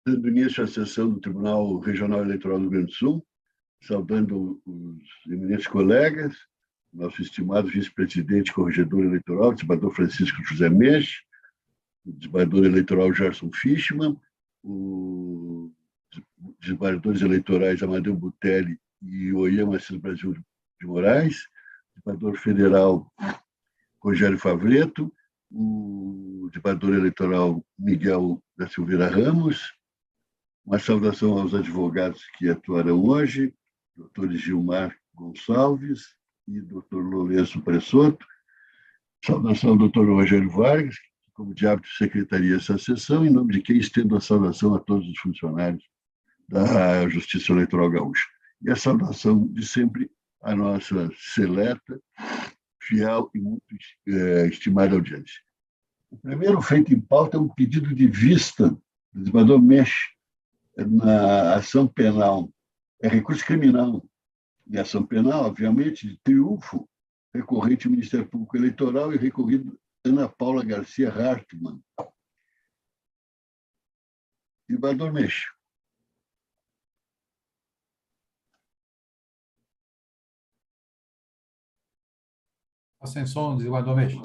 dando início à sessão do Tribunal Regional Eleitoral do Rio Grande do Sul, saudando os eminentes colegas, nosso estimado vice-presidente corregedor eleitoral, o desembargador Francisco José Mensch, o desembargador eleitoral Gerson Fischmann, os desembargadores eleitorais Amadeu Butelli e Oyama Assis Brasil de Moraes, o desembargador federal Rogério Favreto, o desembargador eleitoral Miguel da Silveira Ramos, uma saudação aos advogados que atuarão hoje, doutores Gilmar Gonçalves e doutor Lourenço Pressoto, saudação ao doutor Rogério Vargas, que, como de hábito, secretaria essa sessão, em nome de quem estendo a saudação a todos os funcionários da Justiça Eleitoral Gaúcha. E a saudação de sempre à nossa seleta, fiel e muito estimada audiência. O primeiro feito em pauta é um pedido de vista do desembargador Mensch na ação penal. É recurso criminal de ação penal, obviamente, de triunfo recorrente ao Ministério Público Eleitoral e recorrido Ana Paula Garcia Hartmann. Desembargador Mensch. Sem som, desembargador Mensch.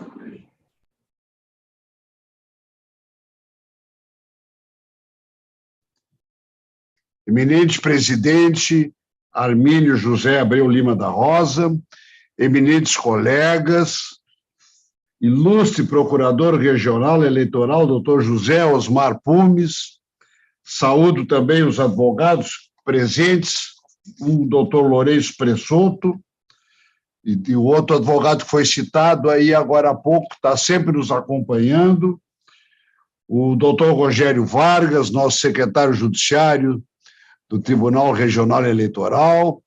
Eminente presidente Armínio José Abreu Lima da Rosa, eminentes colegas, ilustre procurador regional eleitoral, doutor José Osmar Pumes, saúdo também os advogados presentes, o doutor Lourenço Pressoto, e o outro advogado que foi citado aí agora há pouco, está sempre nos acompanhando, o doutor Rogério Vargas, nosso secretário judiciário do Tribunal Regional Eleitoral,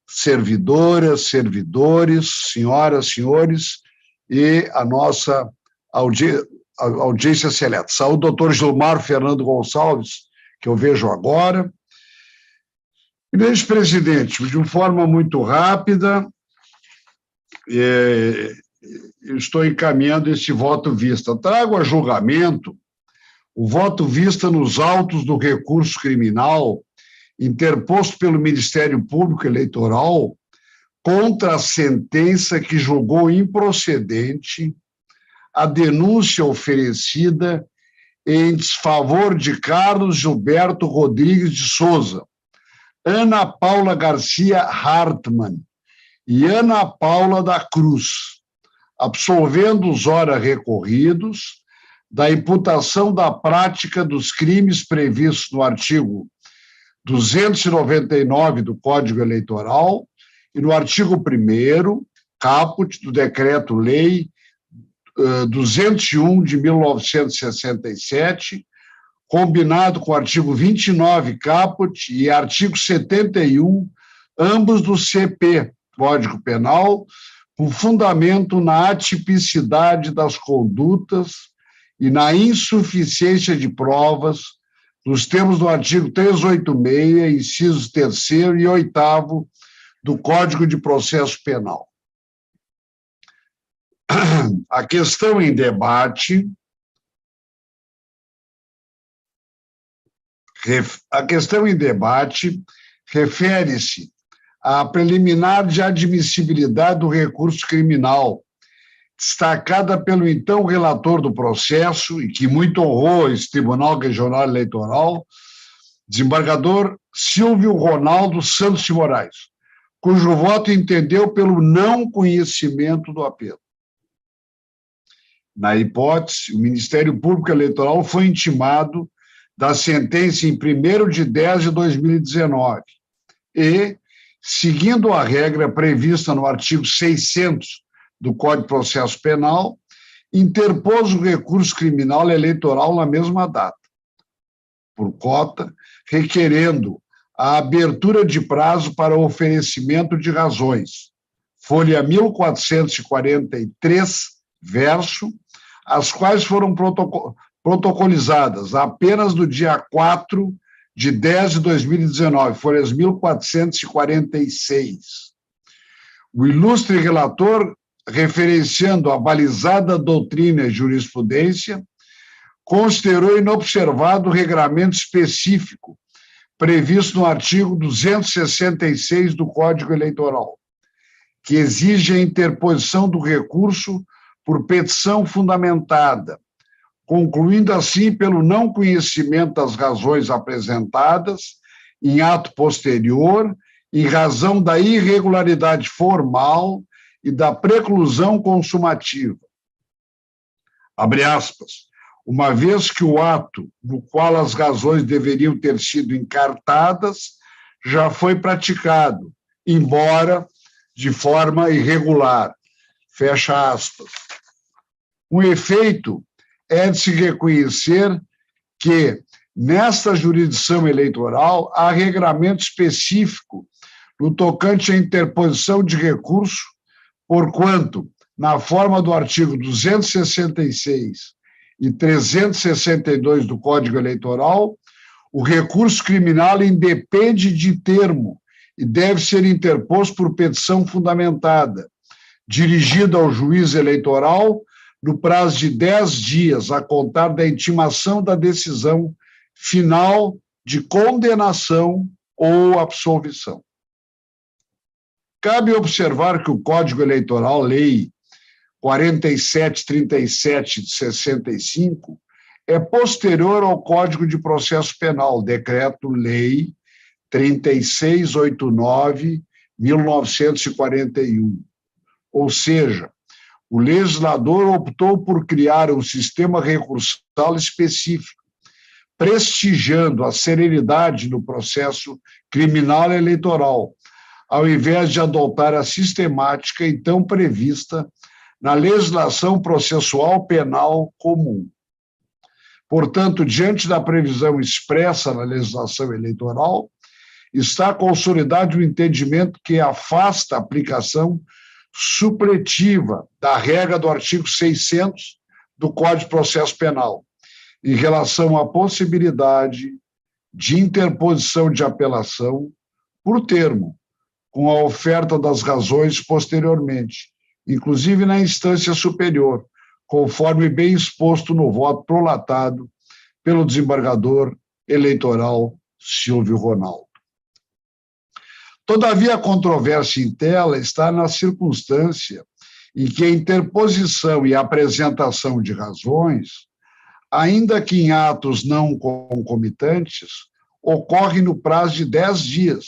servidoras, servidores, senhoras, senhores, e a nossa audiência seleta. Saúde o doutor Gilmar Fernando Gonçalves, que eu vejo agora. Eminente presidente, de uma forma muito rápida, eu estou encaminhando esse voto vista. Trago a julgamento o voto vista nos autos do recurso criminal interposto pelo Ministério Público Eleitoral contra a sentença que julgou improcedente a denúncia oferecida em desfavor de Carlos Gilberto Rodrigues de Souza, Ana Paula Garcia Hartmann e Ana Paula da Cruz, absolvendo os ora recorridos da imputação da prática dos crimes previstos no artigo 299 do Código Eleitoral e no artigo 1º, caput do Decreto-Lei 201 de 1967, combinado com o artigo 29, caput, e artigo 71, ambos do CP, Código Penal, com fundamento na atipicidade das condutas e na insuficiência de provas nos termos do artigo 386, incisos 3º e 8º do Código de Processo Penal. A questão em debate refere-se à preliminar de admissibilidade do recurso criminal, destacada pelo então relator do processo, e que muito honrou esse Tribunal Regional Eleitoral, desembargador Silvio Ronaldo Santos de Moraes, cujo voto entendeu pelo não conhecimento do apelo. Na hipótese, o Ministério Público Eleitoral foi intimado da sentença em 1º de 10 de 2019 e, seguindo a regra prevista no artigo 600 do Código de Processo Penal, interpôs o recurso criminal eleitoral na mesma data, por cota, requerendo a abertura de prazo para oferecimento de razões, folha 1443, verso, as quais foram protocolizadas apenas no dia 4 de 10 de 2019, folhas 1446. O ilustre relator, referenciando a balizada doutrina e jurisprudência, considerou inobservado o regramento específico previsto no artigo 266 do Código Eleitoral, que exige a interposição do recurso por petição fundamentada, concluindo assim pelo não conhecimento das razões apresentadas em ato posterior, em razão da irregularidade formal e da preclusão consumativa. Abre aspas. Uma vez que o ato no qual as razões deveriam ter sido encartadas já foi praticado, embora de forma irregular. Fecha aspas. O efeito é de se reconhecer que, nesta jurisdição eleitoral, há regramento específico no tocante à interposição de recurso, porquanto, na forma do artigo 266 e 362 do Código Eleitoral, o recurso criminal independe de termo e deve ser interposto por petição fundamentada, dirigida ao juiz eleitoral no prazo de 10 dias a contar da intimação da decisão final de condenação ou absolvição. Cabe observar que o Código Eleitoral, Lei 4737 de 65, é posterior ao Código de Processo Penal, Decreto-Lei 3689/1941. Ou seja, o legislador optou por criar um sistema recursal específico, prestigiando a serenidade no processo criminal eleitoral, ao invés de adotar a sistemática então prevista na legislação processual penal comum. Portanto, diante da previsão expressa na legislação eleitoral, está consolidado o entendimento que afasta a aplicação supletiva da regra do artigo 600 do Código de Processo Penal, em relação à possibilidade de interposição de apelação por termo, com a oferta das razões posteriormente, inclusive na instância superior, conforme bem exposto no voto prolatado pelo desembargador eleitoral Silvio Ronaldo. Todavia, a controvérsia em tela está na circunstância em que a interposição e a apresentação de razões, ainda que em atos não concomitantes, ocorre no prazo de 10 dias,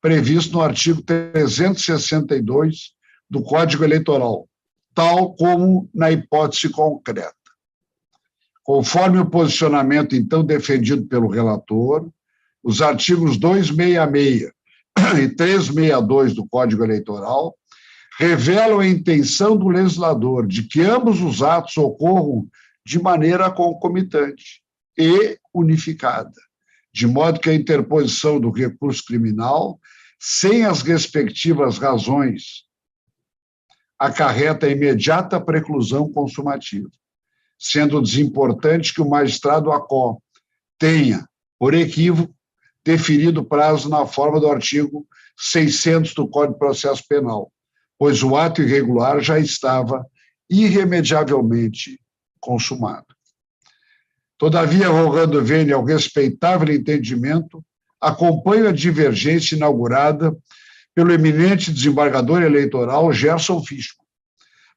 previsto no artigo 362 do Código Eleitoral, tal como na hipótese concreta. Conforme o posicionamento, então, defendido pelo relator, os artigos 266 e 362 do Código Eleitoral revelam a intenção do legislador de que ambos os atos ocorram de maneira concomitante e unificada, de modo que a interposição do recurso criminal, sem as respectivas razões, acarreta a imediata preclusão consumativa, sendo desimportante que o magistrado ACO tenha, por equívoco, definido o prazo na forma do artigo 600 do Código de Processo Penal, pois o ato irregular já estava irremediavelmente consumado. Todavia, rogando vênia ao respeitável entendimento, acompanho a divergência inaugurada pelo eminente desembargador eleitoral Gerson Fisco,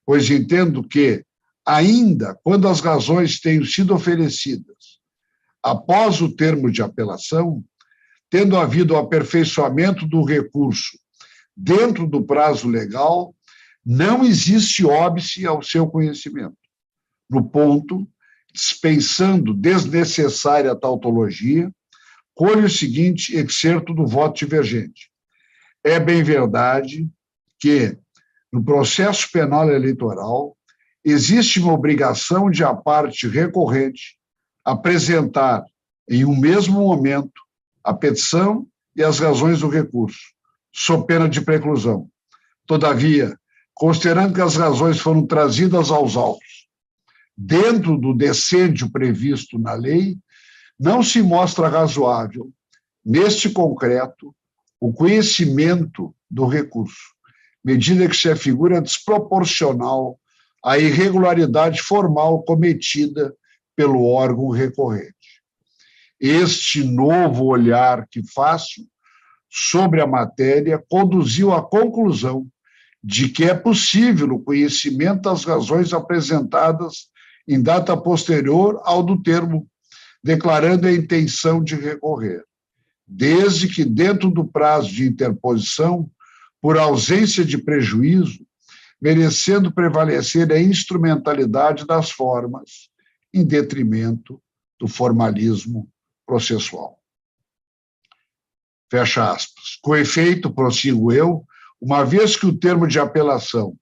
pois entendo que, ainda quando as razões tenham sido oferecidas após o termo de apelação, tendo havido o aperfeiçoamento do recurso dentro do prazo legal, não existe óbice ao seu conhecimento. No ponto, dispensando desnecessária tautologia, colhe o seguinte excerto do voto divergente. É bem verdade que, no processo penal eleitoral, existe uma obrigação de a parte recorrente apresentar, em um mesmo momento, a petição e as razões do recurso, sob pena de preclusão. Todavia, considerando que as razões foram trazidas aos autos dentro do decêndio previsto na lei, não se mostra razoável, neste concreto, o conhecimento do recurso, medida que se afigura desproporcional à irregularidade formal cometida pelo órgão recorrente. Este novo olhar que faço sobre a matéria conduziu à conclusão de que é possível o conhecimento das razões apresentadas em data posterior ao do termo, declarando a intenção de recorrer, desde que, dentro do prazo de interposição, por ausência de prejuízo, merecendo prevalecer a instrumentalidade das formas, em detrimento do formalismo processual. Fecha aspas. Com efeito, prossigo eu, uma vez que o termo de apelação,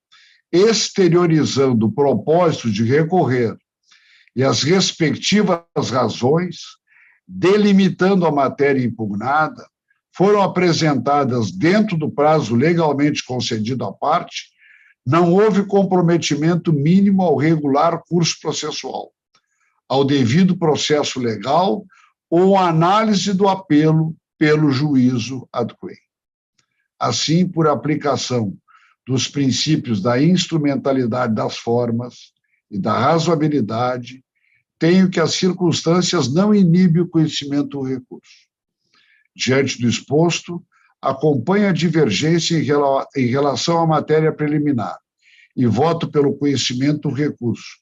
exteriorizando o propósito de recorrer e as respectivas razões, delimitando a matéria impugnada, foram apresentadas dentro do prazo legalmente concedido à parte, não houve comprometimento mínimo ao regular curso processual, ao devido processo legal ou análise do apelo pelo juízo ad quem. Assim, por aplicação dos princípios da instrumentalidade das formas e da razoabilidade, tenho que as circunstâncias não inibem o conhecimento do recurso. Diante do exposto, acompanho a divergência em relação à matéria preliminar e voto pelo conhecimento do recurso,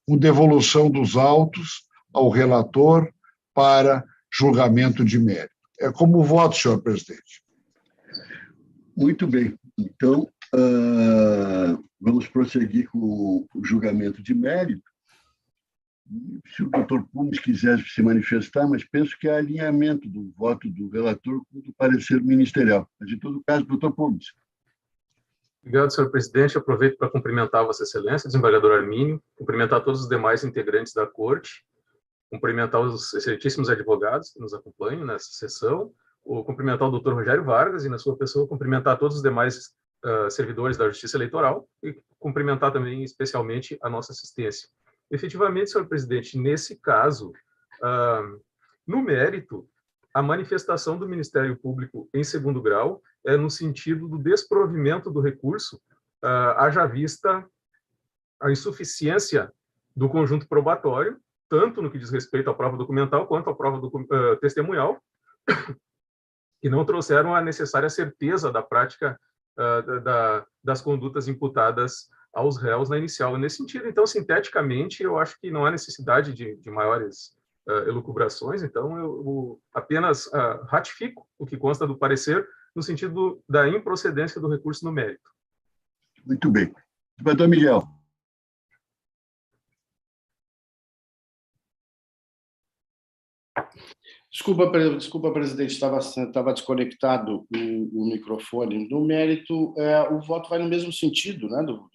com devolução dos autos ao relator para julgamento de mérito. É como voto, senhor presidente. Muito bem. Então, vamos prosseguir com o julgamento de mérito. Se o doutor Pumes quiser se manifestar, mas penso que há alinhamento do voto do relator com o do parecer ministerial. Mas, em todo caso, doutor Pumes. Obrigado, senhor presidente. Aproveito para cumprimentar Vossa Excelência, desembargador Armínio, cumprimentar todos os demais integrantes da Corte, cumprimentar os excelentíssimos advogados que nos acompanham nessa sessão, cumprimentar o doutor Rogério Vargas e, na sua pessoa, cumprimentar todos os demais servidores da Justiça Eleitoral e cumprimentar também, especialmente, a nossa assistência. Efetivamente, senhor presidente, nesse caso, no mérito, a manifestação do Ministério Público em segundo grau é no sentido do desprovimento do recurso, haja vista a insuficiência do conjunto probatório, tanto no que diz respeito à prova documental quanto à prova testemunhal, que não trouxeram a necessária certeza da prática das condutas imputadas aos réus na inicial. Nesse sentido, então, sinteticamente, eu acho que não há necessidade de maiores elucubrações, então eu apenas ratifico o que consta do parecer no sentido da improcedência do recurso no mérito. Muito bem. Doutor Miguel. Desculpa, presidente, estava desconectado o microfone. No mérito, o voto vai no mesmo sentido, né, do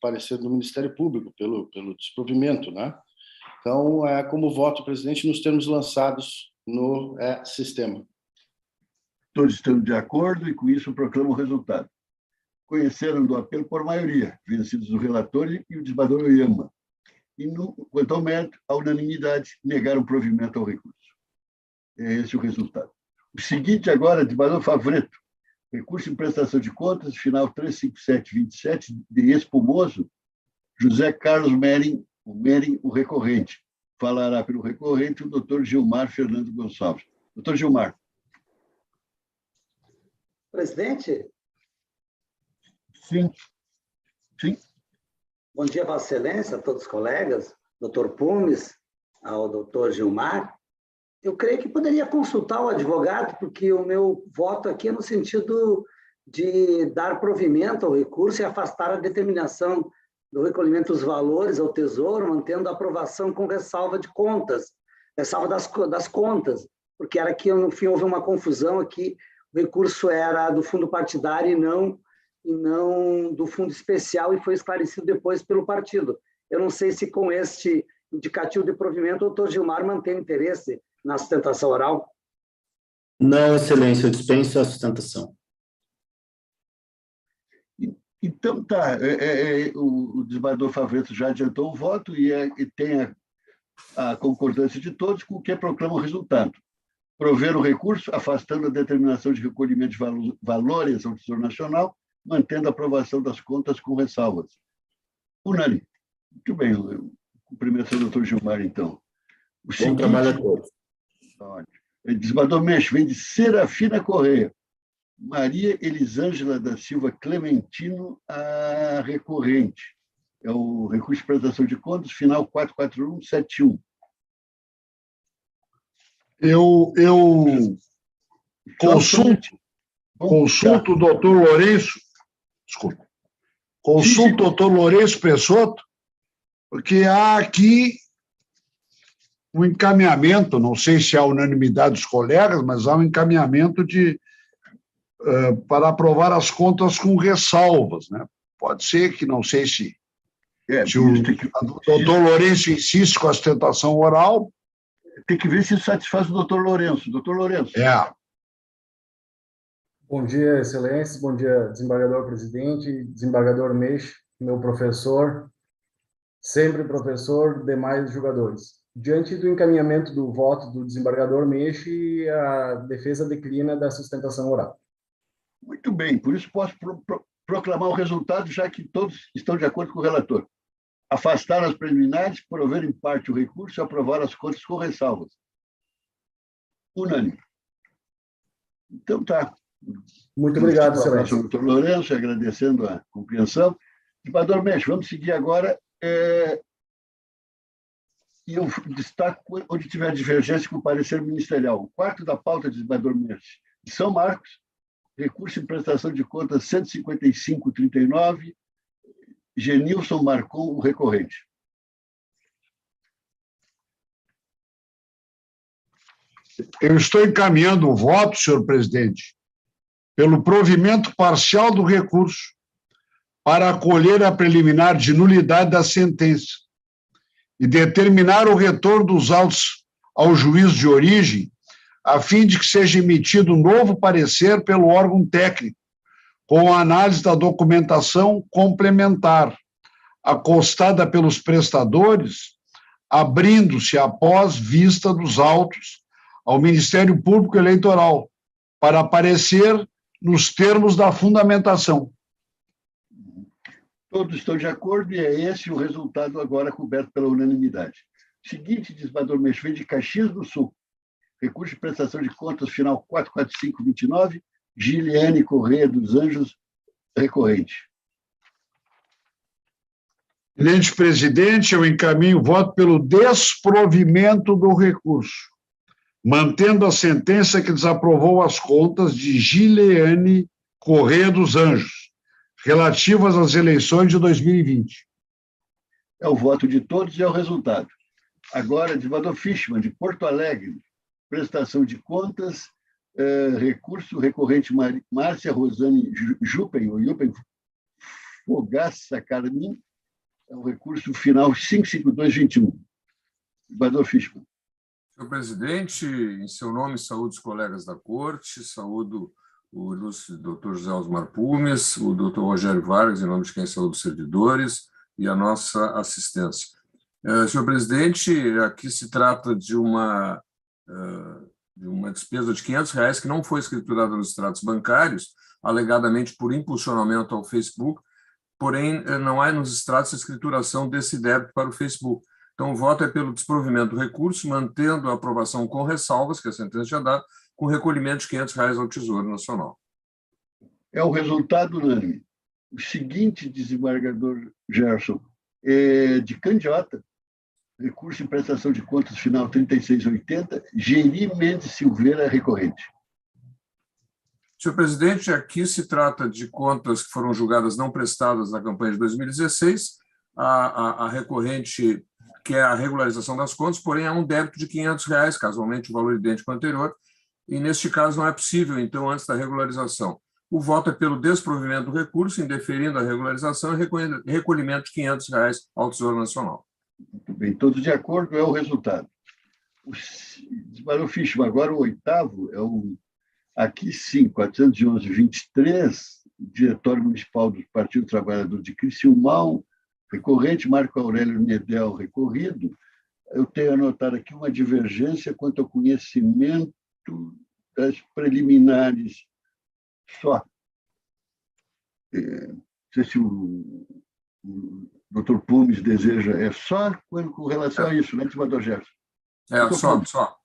parecer do Ministério Público, pelo desprovimento, né? Então, como voto, presidente, nos termos lançados no sistema. Todos estão de acordo e, com isso, proclamo o resultado. Conheceram do apelo por maioria, vencidos o relator e o desembargador Oyama. E, quanto ao mérito, a unanimidade negaram provimento ao recurso. É esse o resultado. O seguinte agora, desembargador Favretto, recurso em prestação de contas, final 35727, de Espumoso, José Carlos Mering, o recorrente. Falará pelo recorrente o doutor Gilmar Fernando Gonçalves. Doutor Gilmar. Presidente? Sim. Sim. Bom dia, Vossa Excelência, a todos os colegas, doutor Pumes, ao doutor Gilmar. Eu creio que poderia consultar o advogado, porque o meu voto aqui é no sentido de dar provimento ao recurso e afastar a determinação do recolhimento dos valores ao Tesouro, mantendo a aprovação com ressalva de contas, ressalva das contas, porque era que, no fim, houve uma confusão aqui, o recurso era do fundo partidário e não do fundo especial, e foi esclarecido depois pelo partido. Eu não sei se com este indicativo de provimento o doutor Gilmar mantém interesse na sustentação oral. Não, Excelência, eu dispenso a sustentação. Então, tá. O desembargador Favretto já adiantou o voto e tem a concordância de todos com o que proclama o resultado. Prover o recurso, afastando a determinação de recolhimento de valores ao Tesouro Nacional, mantendo a aprovação das contas com ressalvas. Unânime. Muito bem. Cumprimento o doutor Gilmar, então. O Bom trabalho a todos. Desembargador Mensch, vem de Serafina Correia. Maria Elisângela da Silva Clementino, a recorrente. É o recurso de prestação de contas, final 44171. Eu consulto o doutor Lourenço, desculpa, consulto o doutor Lourenço Pessotto, porque há aqui um encaminhamento, não sei se há unanimidade dos colegas, mas há um encaminhamento para aprovar as contas com ressalvas, né? Pode ser que, não sei se o doutor Lourenço insiste com a sustentação oral. Tem que ver se satisfaz o doutor Lourenço. Doutor Lourenço. Bom dia, excelências. Bom dia, desembargador presidente, desembargador Mensch, meu professor, sempre professor, demais jogadores. Diante do encaminhamento do voto do desembargador Mensch, a defesa declina da sustentação oral. Muito bem, por isso posso proclamar o resultado, já que todos estão de acordo com o relator. Afastar as preliminares, prover em parte o recurso e aprovar as contas com ressalvas. Unânime. Então, tá. Muito obrigado, excelência. Doutor Lourenço, agradecendo a compreensão. Desembargador Mensch, vamos seguir agora. E eu destaco onde tiver divergência com o parecer ministerial. O quarto da pauta, desembargador Mensch, de São Marcos, recurso em prestação de contas 15539, Genilson marcou o recorrente. Eu estou encaminhando o voto, senhor presidente, pelo provimento parcial do recurso para acolher a preliminar de nulidade da sentença e determinar o retorno dos autos ao juízo de origem, a fim de que seja emitido novo parecer pelo órgão técnico, com a análise da documentação complementar, acostada pelos prestadores, abrindo-se após vista dos autos ao Ministério Público Eleitoral, para aparecer nos termos da fundamentação. Todos estão de acordo e é esse o resultado agora coberto pela unanimidade. Seguinte, desembargador Mensch, vem de Caxias do Sul. Recurso de prestação de contas final 44529, Giliane Correia dos Anjos, recorrente. Eminente presidente, eu encaminho o voto pelo desprovimento do recurso, mantendo a sentença que desaprovou as contas de Giliane Correia dos Anjos, relativas às eleições de 2020. É o voto de todos e é o resultado. Agora, desembargador Fischmann, de Porto Alegre, prestação de contas, recurso recorrente Márcia Rosane Jupen, ou Jupen Fogaça Carmin, é o recurso final 55221. Desembargador Fischmann. Senhor presidente, em seu nome, saúdo os colegas da Corte, saúdo o ilustre doutor José Osmar Pumes, o doutor Rogério Vargas, em nome de quem saúdo os servidores, e a nossa assistência. Senhor presidente, aqui se trata de uma despesa de R$500 que não foi escriturada nos extratos bancários, alegadamente por impulsionamento ao Facebook, porém não há nos extratos a escrituração desse débito para o Facebook. Então, o voto é pelo desprovimento do recurso, mantendo a aprovação com ressalvas, que a sentença já dá, com recolhimento de R$500 ao Tesouro Nacional. É o resultado unânime. O seguinte, desembargador Gerson, de Candiota, recurso em prestação de contas final 3680, Geri Mendes Silveira, recorrente. Senhor presidente, aqui se trata de contas que foram julgadas não prestadas na campanha de 2016. A recorrente quer a regularização das contas, porém há um débito de R$500, casualmente o valor idêntico ao anterior, e neste caso não é possível, então, antes da regularização. O voto é pelo desprovimento do recurso, indeferindo a regularização e recolhimento de R$500 ao Tesouro Nacional. Muito bem, todos de acordo, é o resultado. Desembargador Fischmann, agora o oitavo é o, aqui sim, 411-23, Diretório Municipal do Partido Trabalhador de Criciúmal, recorrente Marco Aurélio Nedel, recorrido. Eu tenho anotado aqui uma divergência quanto ao conhecimento das preliminares só. Não sei se o doutor Pumes deseja, é só com relação a isso, né, desembargador Gerson? Só.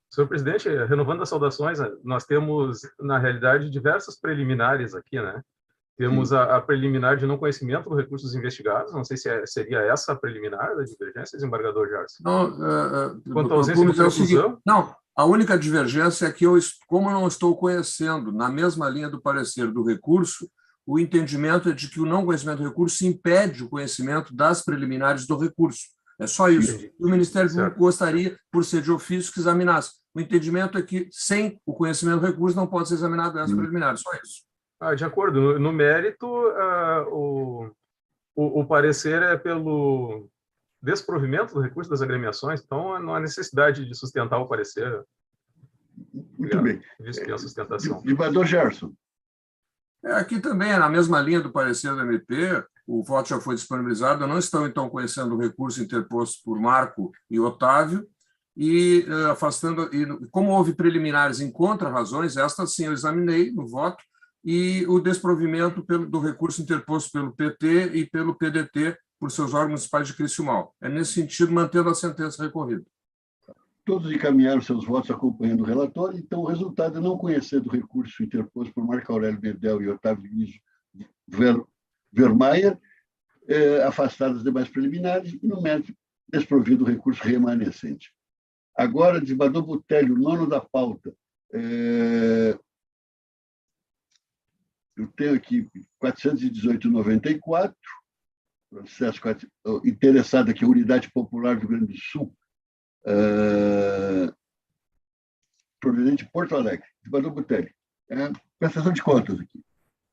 Senhor presidente, renovando as saudações, nós temos, na realidade, diversas preliminares aqui, né? Temos a preliminar de não conhecimento dos recursos investigados, não sei se seria essa a preliminar da divergência, desembargador Gerson. Quanto à ausência de preclusão... Não, a única divergência é que, como eu não estou conhecendo, na mesma linha do parecer do recurso, o entendimento é de que o não conhecimento do recurso impede o conhecimento das preliminares do recurso. É só isso. E o Ministério Público gostaria, por ser de ofício, que examinasse. O entendimento é que, sem o conhecimento do recurso, não pode ser examinado essa preliminar, só isso. De acordo. No mérito, o parecer é pelo desprovimento do recurso das agremiações, então não há necessidade de sustentar o parecer. Muito bem. Visto que é a sustentação. Desembargador Gerson. Aqui também, na mesma linha do parecer do MP, o voto já foi disponibilizado, não estão, então, conhecendo o recurso interposto por Marco e Otávio, e como houve preliminares em contra-razões, estas sim eu examinei no voto, e o desprovimento do recurso interposto pelo PT e pelo PDT por seus órgãos municipais de Criciúmal. É nesse sentido, mantendo a sentença recorrida. Todos encaminharam seus votos acompanhando o relatório, então o resultado é não conhecer do recurso interposto por Marco Aurélio Bedel e Otávio Luiz Vermayer, afastados as demais preliminares e, no mérito, desprovido o recurso remanescente. Agora, desembargador Botelho, nono da pauta. Eu tenho aqui 418,94, processo interessado aqui, Unidade Popular do Rio Grande do Sul, proveniente de Porto Alegre. Desembargador Botelho, prestação de contas aqui.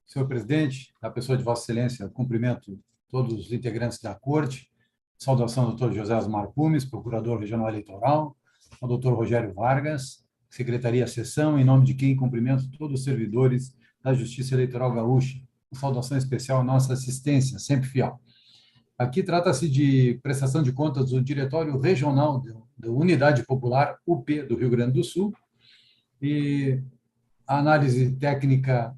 Senhor presidente, na pessoa de Vossa Excelência, cumprimento todos os integrantes da Corte, saudação ao doutor José Asmar Pumes, procurador regional eleitoral, ao doutor Rogério Vargas, Secretaria-Seção, em nome de quem cumprimento todos os servidores da Justiça Eleitoral Gaúcha. Uma saudação especial à nossa assistência, sempre fiel. Aqui trata-se de prestação de contas do Diretório Regional da Unidade Popular, UP, do Rio Grande do Sul, e a análise técnica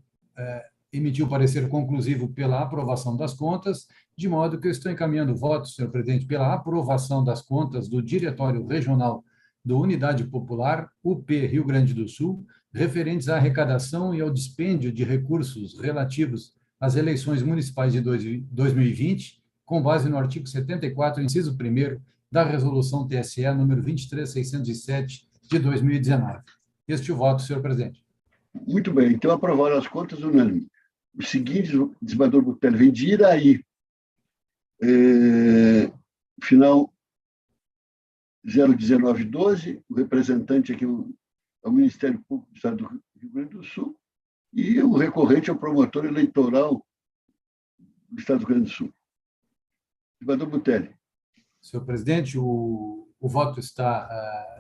emitiu parecer conclusivo pela aprovação das contas, de modo que eu estou encaminhando voto, senhor presidente, pela aprovação das contas do Diretório Regional da Unidade Popular, UP, Rio Grande do Sul, referentes à arrecadação e ao dispêndio de recursos relativos às eleições municipais de 2020, com base no artigo 74, inciso 1º, da Resolução TSE número 23607 de 2019. Este é o voto, senhor presidente. Muito bem, então aprovaram as contas unânimes. O seguinte, desembargador Botelho, vem de Iraí, final 01912, o representante aqui é o Ministério Público do Estado do Rio Grande do Sul, e o recorrente é o promotor eleitoral do Estado do Rio Grande do Sul. Desembargador Botelho. Senhor presidente, o voto está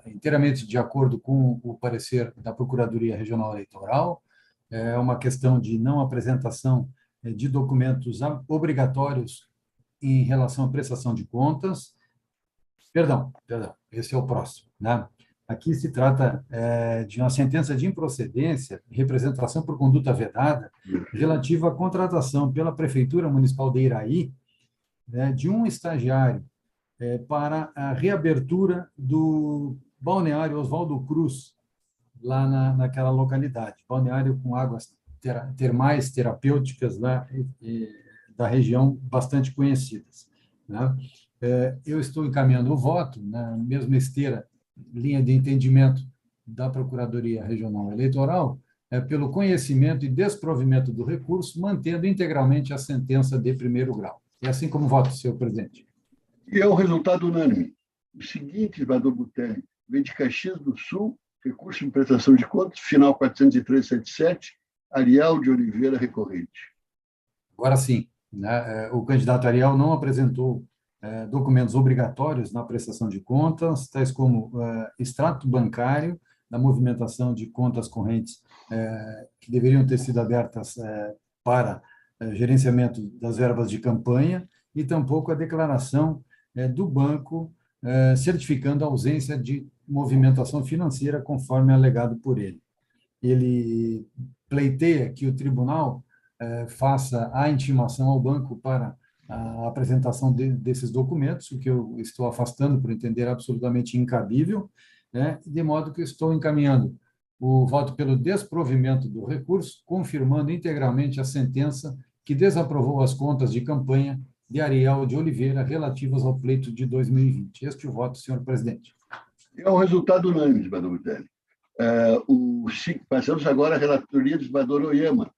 inteiramente de acordo com o parecer da Procuradoria Regional Eleitoral. É uma questão de não apresentação de documentos obrigatórios em relação à prestação de contas. Perdão, esse é o próximo, né? Aqui se trata de uma sentença de improcedência, representação por conduta vedada, relativa à contratação pela Prefeitura Municipal de Iraí, né, de um estagiário para a reabertura do balneário Oswaldo Cruz, lá naquela localidade, balneário com águas termais, terapêuticas lá, da região bastante conhecidas, né? Eu estou encaminhando o voto na mesma esteira, linha de entendimento da Procuradoria Regional Eleitoral, pelo conhecimento e desprovimento do recurso, mantendo integralmente a sentença de primeiro grau. É assim como voto, senhor presidente. E é o resultado unânime. O seguinte, desembargador Botelho, vem de Caxias do Sul, recurso de prestação de contas, final 40377, Ariel de Oliveira, recorrente. Agora sim, né, o candidato Ariel não apresentou documentos obrigatórios na prestação de contas, tais como extrato bancário da movimentação de contas correntes que deveriam ter sido abertas para gerenciamento das verbas de campanha, e tampouco a declaração do banco certificando a ausência de movimentação financeira conforme alegado por ele. Ele pleiteia que o tribunal faça a intimação ao banco para a apresentação desses documentos, o que eu estou afastando por entender absolutamente incabível, né? De modo que estou encaminhando o voto pelo desprovimento do recurso, confirmando integralmente a sentença que desaprovou as contas de campanha de Ariel de Oliveira relativas ao pleito de 2020. Este é o voto, senhor presidente. É um resultado unânime, senador Vitelli. Passamos agora à relatoria de senador Oyama.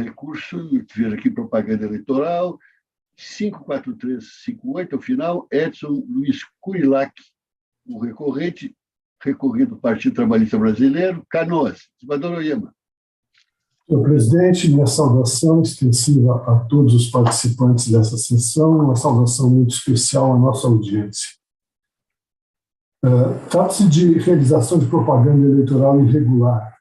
Recurso, veja aqui, propaganda eleitoral, 54358, ao final, Edson Luiz Curilac, o recorrente, recorrido do Partido Trabalhista Brasileiro, Canoas. Senador Oyama. Senhor presidente, minha saudação extensiva a todos os participantes dessa sessão, uma saudação muito especial à nossa audiência. Trata-se de realização de propaganda eleitoral irregular.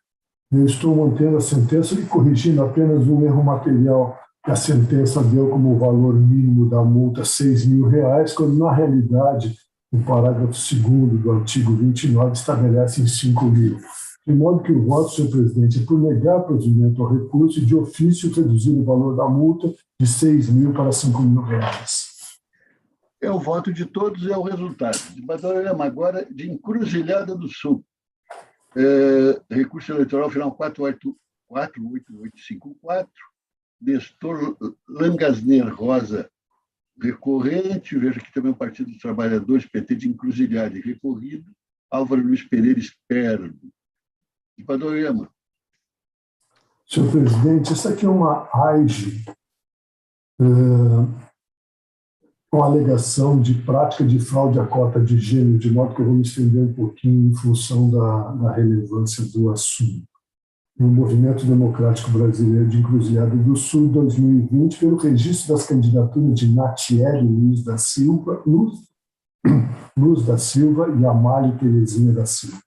Eu estou mantendo a sentença e corrigindo apenas um erro material que a sentença deu como valor mínimo da multa R$ 6.000, quando, na realidade, o parágrafo 2º do artigo 29 estabelece em 5.000. De modo que o voto, senhor presidente, é por negar provimento ao recurso e, de ofício, reduzir o valor da multa de R$ 6.000 para R$ 5.000. É o voto de todos e é o resultado. Senador Oyama, agora de Encruzilhada do Sul. Recurso eleitoral final 48854, Nestor Langasner Rosa, recorrente, veja aqui também o Partido dos Trabalhadores, PT de Encruzilhada, recorrido, Álvaro Luiz Pereira Esperno. Senador Oyama. Senhor presidente, essa aqui é uma AIGE, com alegação de prática de fraude à cota de gênero, de modo que eu vou me estender um pouquinho em função da relevância do assunto. No Movimento Democrático Brasileiro de Encruzilhada do Sul, 2020, pelo registro das candidaturas de Natiele Luz da Silva e Amália Terezinha da Silva.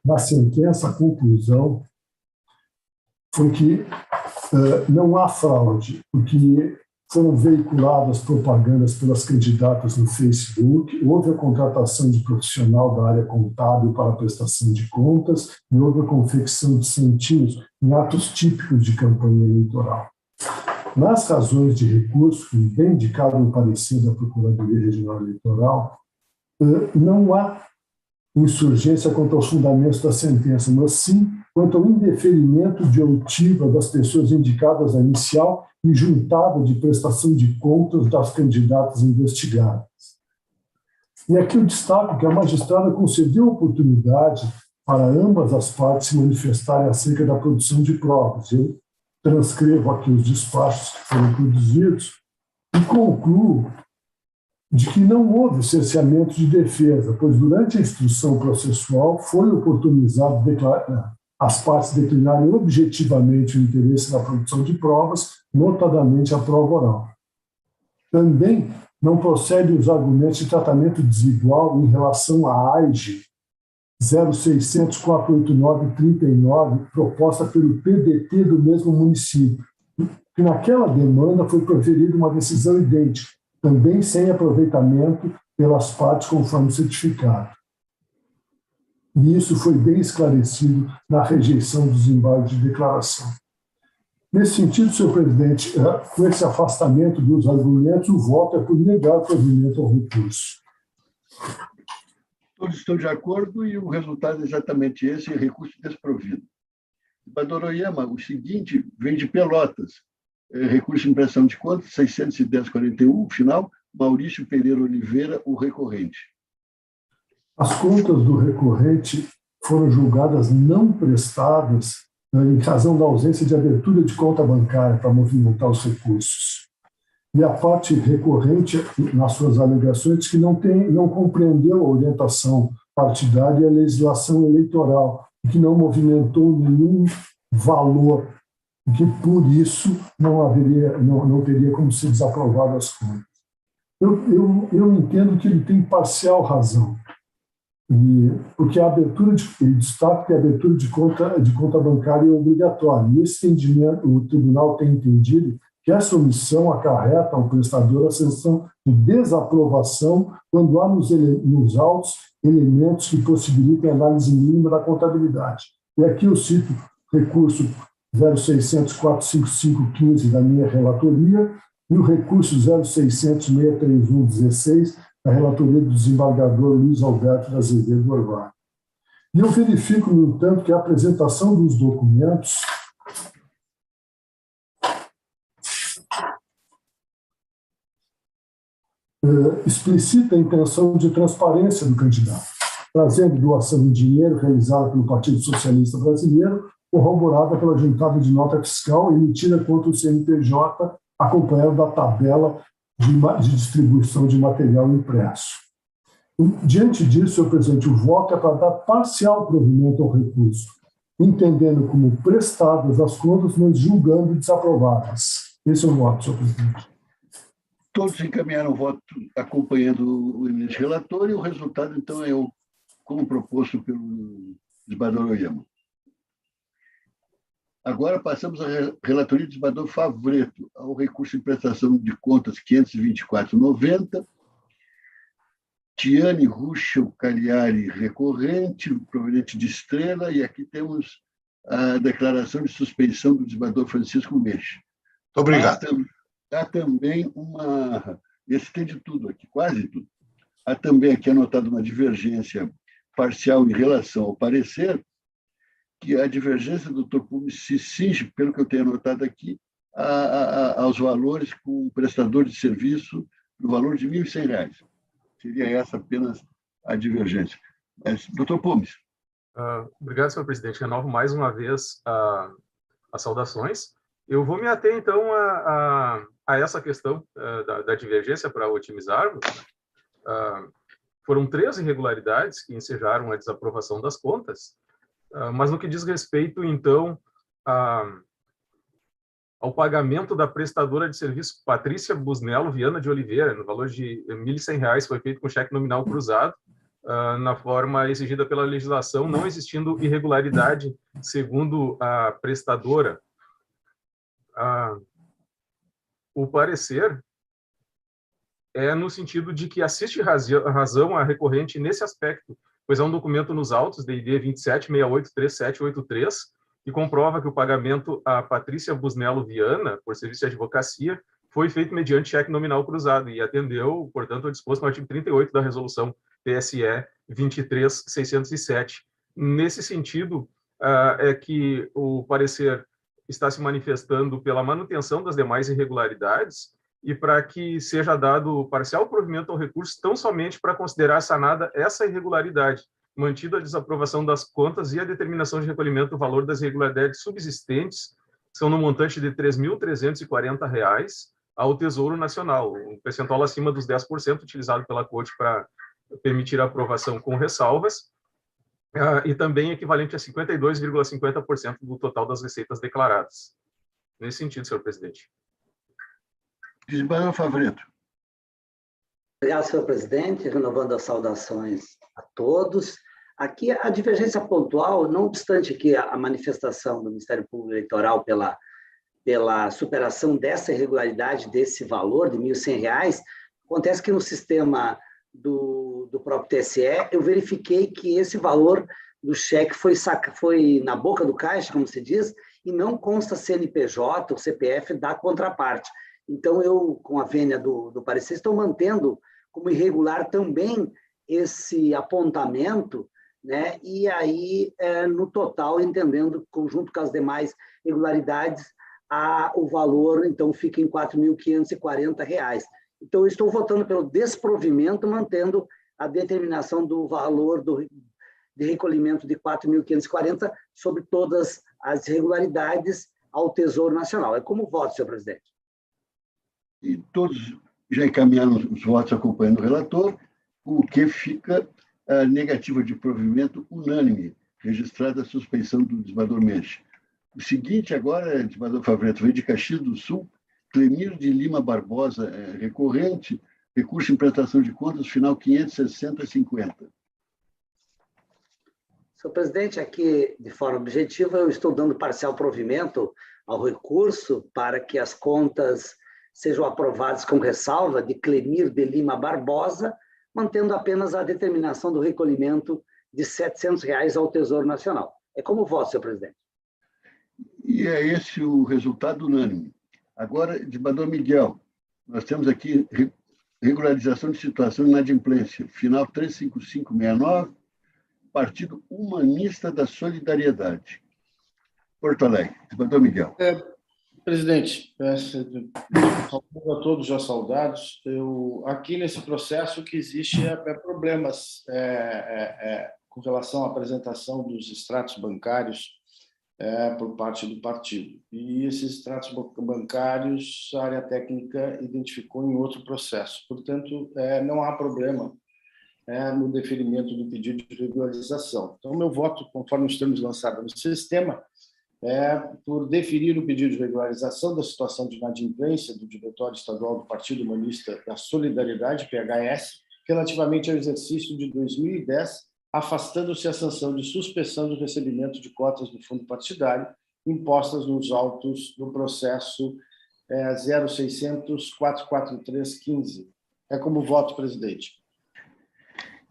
Na sentença, a conclusão foi que não há fraude, porque foram veiculadas propagandas pelas candidatas no Facebook, houve a contratação de profissional da área contábil para a prestação de contas e houve a confecção de santinhos em atos típicos de campanha eleitoral. Nas razões de recurso, que bem indicado no parecer da Procuradoria Regional Eleitoral, não há insurgência contra os fundamentos da sentença, mas sim quanto ao indeferimento de outiva das pessoas indicadas na inicial e juntada de prestação de contas das candidatas investigadas. E aqui eu destaco que a magistrada concedeu oportunidade para ambas as partes se manifestarem acerca da produção de provas. Eu transcrevo aqui os despachos que foram produzidos e concluo de que não houve cerceamento de defesa, pois durante a instrução processual foi oportunizado as partes declinarem objetivamente o interesse na produção de provas, notadamente a prova oral. Também não procedem os argumentos de tratamento desigual em relação à AIGE 0600-489-39, proposta pelo PDT do mesmo município, que naquela demanda foi proferida uma decisão idêntica, também sem aproveitamento pelas partes conforme certificado. E isso foi bem esclarecido na rejeição dos embargos de declaração. Nesse sentido, senhor presidente, com esse afastamento dos argumentos, o voto é por negar o provimento ao recurso. Todos estão de acordo e o resultado é exatamente esse, recurso desprovido. Senador Oyama, o seguinte vem de Pelotas, recurso de impressão de contas, 610-41, final, Maurício Pereira Oliveira, o recorrente. As contas do recorrente foram julgadas não prestadas em razão da ausência de abertura de conta bancária para movimentar os recursos. E a parte recorrente, nas suas alegações, diz que não compreendeu a orientação partidária e a legislação eleitoral, e que não movimentou nenhum valor, e que, por isso, não teria como ser desaprovado as contas. Eu entendo que ele tem parcial razão, porque a abertura destaca que a abertura de conta bancária é obrigatória. E esse entendimento, o tribunal tem entendido que essa omissão acarreta ao prestador a sanção de desaprovação quando há nos autos elementos que possibilitem a análise mínima da contabilidade. E aqui eu cito recurso 0600-45515 da minha relatoria, e o recurso 0600-631-16, da relatoria do desembargador Luiz Alberto de Azevedo Orvar. E eu verifico, no entanto, que a apresentação dos documentos explicita a intenção de transparência do candidato, trazendo doação de dinheiro realizada pelo Partido Socialista Brasileiro, corroborada pela juntada de nota fiscal emitida contra o CNPJ, acompanhada da tabela de distribuição de material impresso. Diante disso, senhor presidente, o voto é para dar parcial provimento ao recurso, entendendo como prestadas as contas, mas julgando desaprovadas. Esse é o voto, senhor presidente. Todos encaminharam o voto acompanhando o eminente relator, e o resultado, então, é como proposto pelo desembargador Oyama. Agora passamos à relatoria do desembargador Favretto, ao recurso de prestação de contas 524,90, Tiane Ruschel Cagliari, recorrente, proveniente de Estrela, e aqui temos a declaração de suspeição do desembargador Francisco Meixa. Muito obrigado. Há também uma... Esse tem de tudo aqui, quase tudo. Há também aqui anotada uma divergência parcial em relação ao parecer, que a divergência do Dr. Pumes se cinge, pelo que eu tenho anotado aqui, aos valores com o prestador de serviço no valor de R$ 1.100. Seria essa apenas a divergência. Dr. Pumes. Obrigado, senhor presidente. Renovo mais uma vez as saudações. Eu vou me ater, então, a essa questão da divergência para otimizarmos. Foram 3 irregularidades que ensejaram a desaprovação das contas, mas no que diz respeito, então, ao pagamento da prestadora de serviço Patrícia Busnello Viana de Oliveira, no valor de R$ 1.100, foi feito com cheque nominal cruzado, na forma exigida pela legislação, não existindo irregularidade, segundo a prestadora. O parecer é no sentido de que assiste razão a recorrente nesse aspecto, pois é um documento nos autos, DID 27683783, que comprova que o pagamento a Patrícia Busnello Viana, por serviço de advocacia, foi feito mediante cheque nominal cruzado e atendeu, portanto, ao disposto no artigo 38 da resolução TSE 23607. Nesse sentido, é que o parecer está se manifestando pela manutenção das demais irregularidades e para que seja dado parcial provimento ao recurso tão somente para considerar sanada essa irregularidade, mantida a desaprovação das contas e a determinação de recolhimento do valor das irregularidades subsistentes, que são no montante de R$ 3.340, ao Tesouro Nacional, um percentual acima dos 10% utilizado pela Corte para permitir a aprovação com ressalvas, e também equivalente a 52,50% do total das receitas declaradas. Nesse sentido, senhor presidente. Desembargador Favretto. Obrigado, senhor presidente, renovando as saudações a todos. Aqui a divergência pontual, não obstante que a manifestação do Ministério Público Eleitoral pela superação dessa irregularidade, desse valor de R$ 1.100, acontece que no sistema do próprio TSE, eu verifiquei que esse valor do cheque foi na boca do caixa, como se diz, e não consta CNPJ ou CPF da contraparte. Então, eu, com a vênia do parecer, estou mantendo como irregular também esse apontamento, né? E aí, no total, entendendo, conjunto com as demais irregularidades, o valor, então, fica em R$ 4.540. Então, eu estou votando pelo desprovimento, mantendo a determinação do valor de recolhimento de R$ 4.540 sobre todas as irregularidades ao Tesouro Nacional. É como voto, senhor presidente. E todos já encaminharam os votos acompanhando o relator, o que fica a negativa de provimento unânime, registrada a suspeição do desembargador Meixa. O seguinte agora, desembargador Favretto, vem de Caxias do Sul, Clemir de Lima Barbosa, recorrente, recurso em prestação de contas, final 560,50. Senhor presidente, aqui, de forma objetiva, eu estou dando parcial provimento ao recurso para que as contas sejam aprovadas com ressalva de Clemir de Lima Barbosa, mantendo apenas a determinação do recolhimento de R$ 700 ao Tesouro Nacional. É como voto, senhor presidente. E é esse o resultado unânime. Agora, desembargador Miguel, Nós temos aqui regularização de situação de inadimplência, final 35569, Partido Humanista da Solidariedade. Porto Alegre. Desembargador Miguel. Presidente, saudando a todos já saudados, aqui nesse processo que existe problemas com relação à apresentação dos extratos bancários por parte do partido. E esses extratos bancários, a área técnica identificou em outro processo. Portanto, não há problema no deferimento do pedido de regularização. Então, meu voto, conforme os termos lançados no sistema, por deferir o pedido de regularização da situação de inadimplência do Diretório Estadual do Partido Humanista da Solidariedade, PHS, relativamente ao exercício de 2010, afastando-se a sanção de suspensão do recebimento de cotas do fundo partidário impostas nos autos do processo 0600-44315. É como voto, presidente.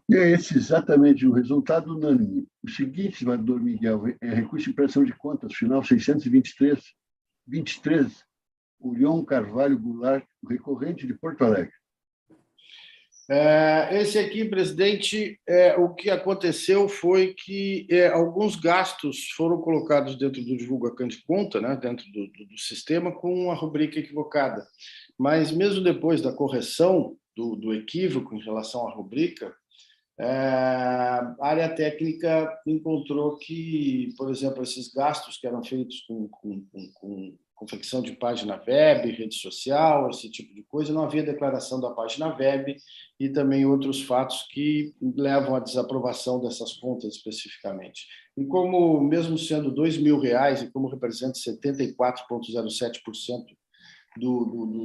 E é esse exatamente o resultado unânime. O seguinte, senador Miguel, recurso de prestação de contas, final 623, Orion Carvalho Goulart, recorrente de Porto Alegre. Esse aqui, presidente, o que aconteceu foi que alguns gastos foram colocados dentro do divulgacão de conta, né, dentro do sistema, com uma rubrica equivocada. Mas, mesmo depois da correção do equívoco em relação à rubrica, a área técnica encontrou que, por exemplo, esses gastos que eram feitos com confecção de página web, rede social, esse tipo de coisa, não havia declaração da página web e também outros fatos que levam à desaprovação dessas contas especificamente. E como, mesmo sendo R$2.000 e como representa 74,07% do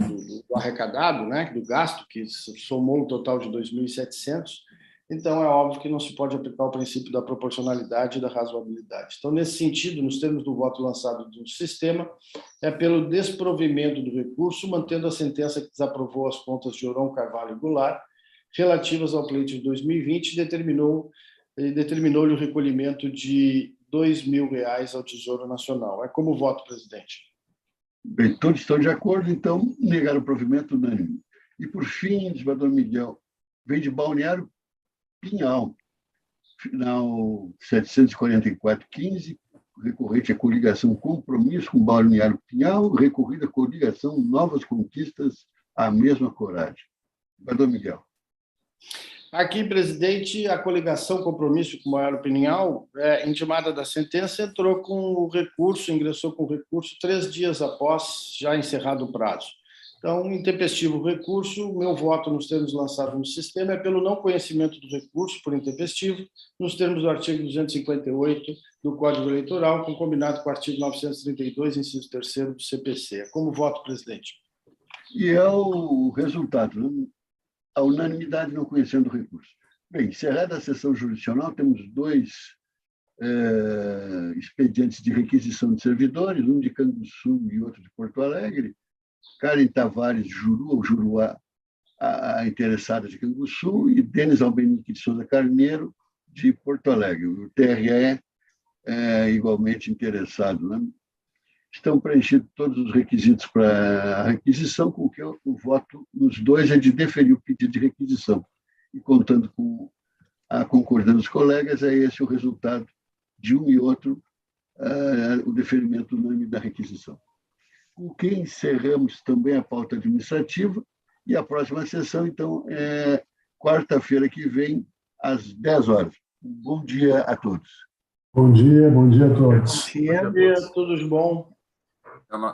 arrecadado, né, do gasto, que somou um total de 2.700, então é óbvio que não se pode aplicar o princípio da proporcionalidade e da razoabilidade. Então, nesse sentido, nos termos do voto lançado do sistema, é pelo desprovimento do recurso, mantendo a sentença que desaprovou as contas de Orion Carvalho e Goulart, relativas ao pleito de 2020, e determinou-lhe o recolhimento de R$2.000 ao Tesouro Nacional. É como voto, presidente. Bem, todos estão de acordo, então, negar o provimento unânime. E, por fim, desembargador Miguel, vem de Balneário Pinhal, final 74415, recorrente à coligação Compromisso com Balneário Pinhal, recorrida à coligação Novas Conquistas, a mesma coragem. Desembargador Miguel. Aqui, presidente, a coligação Compromisso com Balneário Pinhal, intimada da sentença, entrou com o recurso, ingressou com o recurso 3 dias após já encerrado o prazo. Então, intempestivo o recurso, meu voto nos termos lançados no sistema é pelo não conhecimento do recurso por intempestivo, nos termos do artigo 258 do Código Eleitoral, com combinado com o artigo 932, inciso 3º do CPC. É como voto, presidente. E é o resultado, né? A unanimidade não conhecendo o recurso. Bem, encerrada a sessão jurisdicional, temos 2 expedientes de requisição de servidores, um de Canguçu e outro de Porto Alegre. Karen Tavares Juruá, a interessada de Canguçu, e Denis Albenique de Souza Carneiro, de Porto Alegre. O TRE é igualmente interessado, né? Estão preenchidos todos os requisitos para a requisição, com que o voto nos 2 é de deferir o pedido de requisição. E contando com a concordância dos colegas, é esse o resultado de um e outro, o deferimento unânime da requisição. Com que encerramos também a pauta administrativa, e a próxima sessão, então, é quarta-feira que vem, às 10 horas. Bom dia a todos. Bom dia a todos. Bom dia, tudo bom. Ela